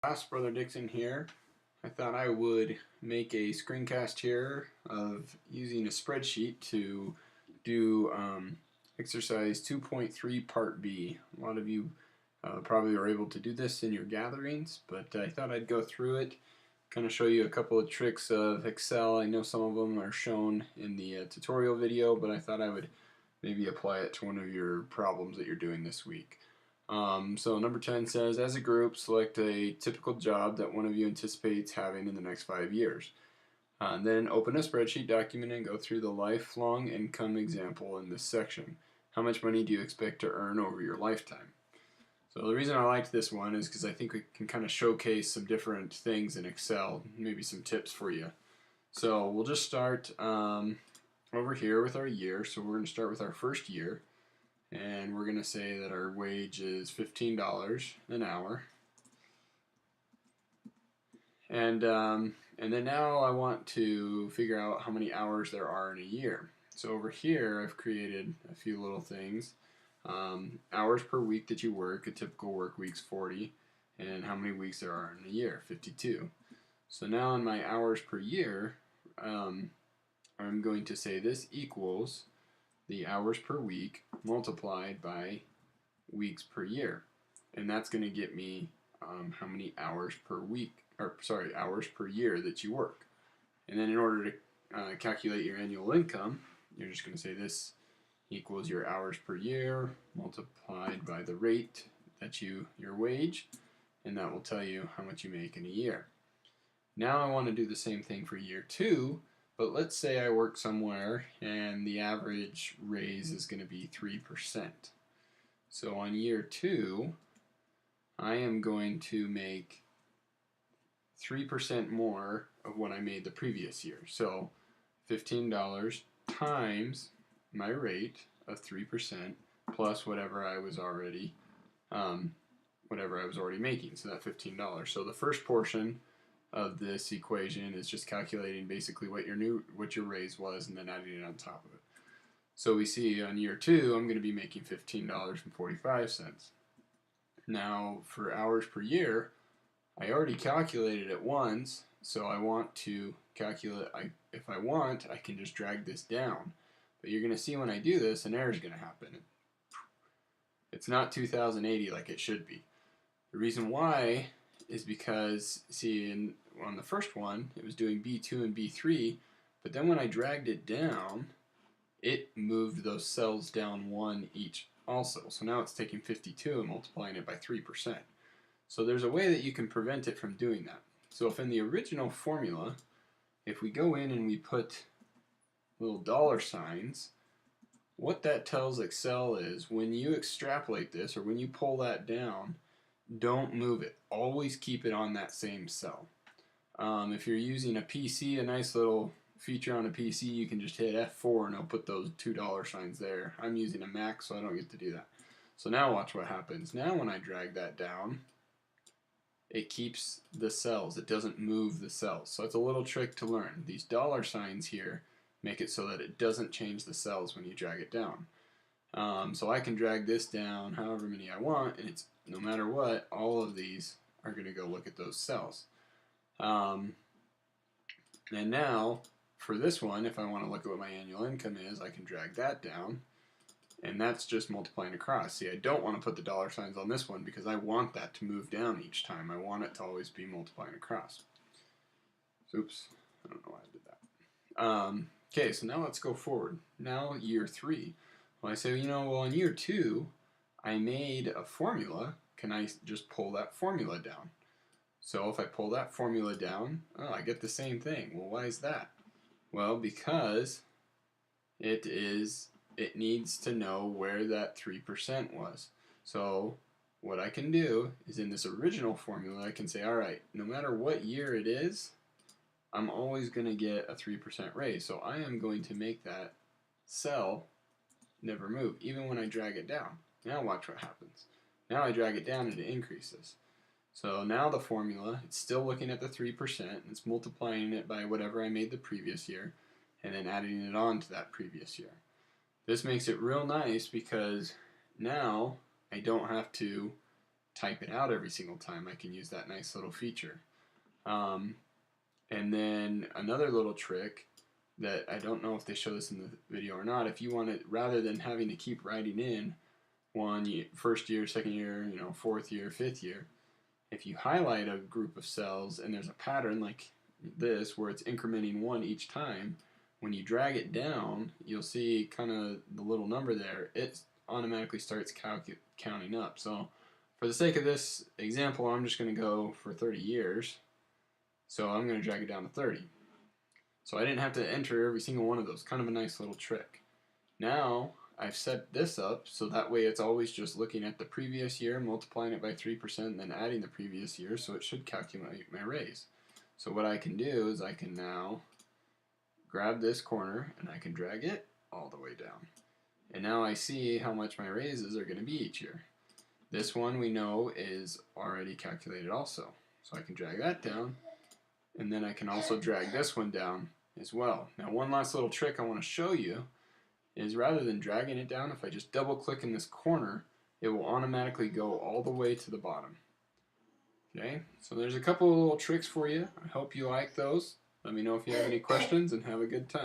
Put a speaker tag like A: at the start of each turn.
A: Brother Dixon here. I thought I would make a screencast here of using a spreadsheet to do exercise 2.3 part B. A lot of you probably are able to do this in your gatherings, but I thought I'd go through it, kind of show you a couple of tricks of Excel. I know some of them are shown in the tutorial video, but I thought I would maybe apply it to one of your problems that you're doing this week. So number 10 says, as a group, select a typical job that one of you anticipates having in the next 5 years. Then open a spreadsheet document and go through the lifelong income example in this section. How much money do you expect to earn over your lifetime? So the reason I liked this one is because I think we can kind of showcase some different things in Excel, maybe some tips for you. So we'll just start over here with our year. So we're going to start with our first year. And we're going to say that our wage is $15 an hour. And then now I want to figure out how many hours there are in a year. So over here I've created a few little things. Hours per week that you work, a typical work week's 40, and how many weeks there are in a year, 52. So now in my hours per year, I'm going to say this equals the hours per week multiplied by weeks per year, and that's going to get me how many hours per week, or sorry, hours per year that you work. And then in order to calculate your annual income, you're just going to say this equals your hours per year multiplied by the rate that your wage, and that will tell you how much you make in a year. Now I want to do the same thing for year 2. But let's say I work somewhere and the average raise is going to be 3%. So on year 2, I am going to make 3% more of what I made the previous year. So $15 times my rate of 3% plus whatever I was already making. So that $15. So the first portion of this equation is just calculating basically what your raise was and then adding it on top of it. So we see on year 2 I'm going to be making $15.45. Now for hours per year, I already calculated it once, so I want to calculate, if I want, I can just drag this down. But you're going to see when I do this, an error is going to happen. It's not 2080 like it should be. The reason why is because, see, on the first one, it was doing B2 and B3, but then when I dragged it down, it moved those cells down 1 each also. So now it's taking 52 and multiplying it by 3%. So there's a way that you can prevent it from doing that. So if in the original formula, if we go in and we put little dollar signs, what that tells Excel is when you extrapolate this, or when you pull that down, don't move it. Always keep it on that same cell. If you're using a PC, a nice little feature on a PC, you can just hit F4 and it'll put those $2 signs there. I'm using a Mac, so I don't get to do that. So now watch what happens. Now when I drag that down, it keeps the cells. It doesn't move the cells. So it's a little trick to learn. These dollar signs here make it so that it doesn't change the cells when you drag it down. So I can drag this down however many I want, and it's no matter what, all of these are going to go look at those cells. And now, for this one, if I want to look at what my annual income is, I can drag that down, and that's just multiplying across. See, I don't want to put the dollar signs on this one because I want that to move down each time. I want it to always be multiplying across. Oops, I don't know why I did that. Okay, so now let's go forward. Now year 3. Well, I say, well, in year 2, I made a formula. Can I just pull that formula down? So if I pull that formula down, I get the same thing. Well, why is that? Well, because it needs to know where that 3% was. So what I can do is in this original formula, I can say, all right, no matter what year it is, I'm always going to get a 3% raise. So I am going to make that cell never move, even when I drag it down. Now watch what happens. Now I drag it down and it increases. So now the formula, it's still looking at the 3%, and it's multiplying it by whatever I made the previous year, and then adding it on to that previous year. This makes it real nice because now I don't have to type it out every single time, I can use that nice little feature. And then another little trick that I don't know if they show this in the video or not, if you want it, rather than having to keep writing in first year, second year, fourth year, fifth year, if you highlight a group of cells and there's a pattern like this where it's incrementing 1 each time, when you drag it down, you'll see kind of the little number there. It automatically starts counting up. So for the sake of this example, I'm just going to go for 30 years. So I'm going to drag it down to 30. So I didn't have to enter every single one of those. Kind of a nice little trick. Now I've set this up so that way it's always just looking at the previous year, multiplying it by 3%, and then adding the previous year, so it should calculate my raise. So what I can do is I can now grab this corner and I can drag it all the way down. And now I see how much my raises are going to be each year. This one we know is already calculated also. So I can drag that down, and then I can also drag this one down as well. Now one last little trick I want to show you is rather than dragging it down, if I just double click in this corner, it will automatically go all the way to the bottom. Okay, so there's a couple of little tricks for you. I hope you like those. Let me know if you have any questions, and have a good time.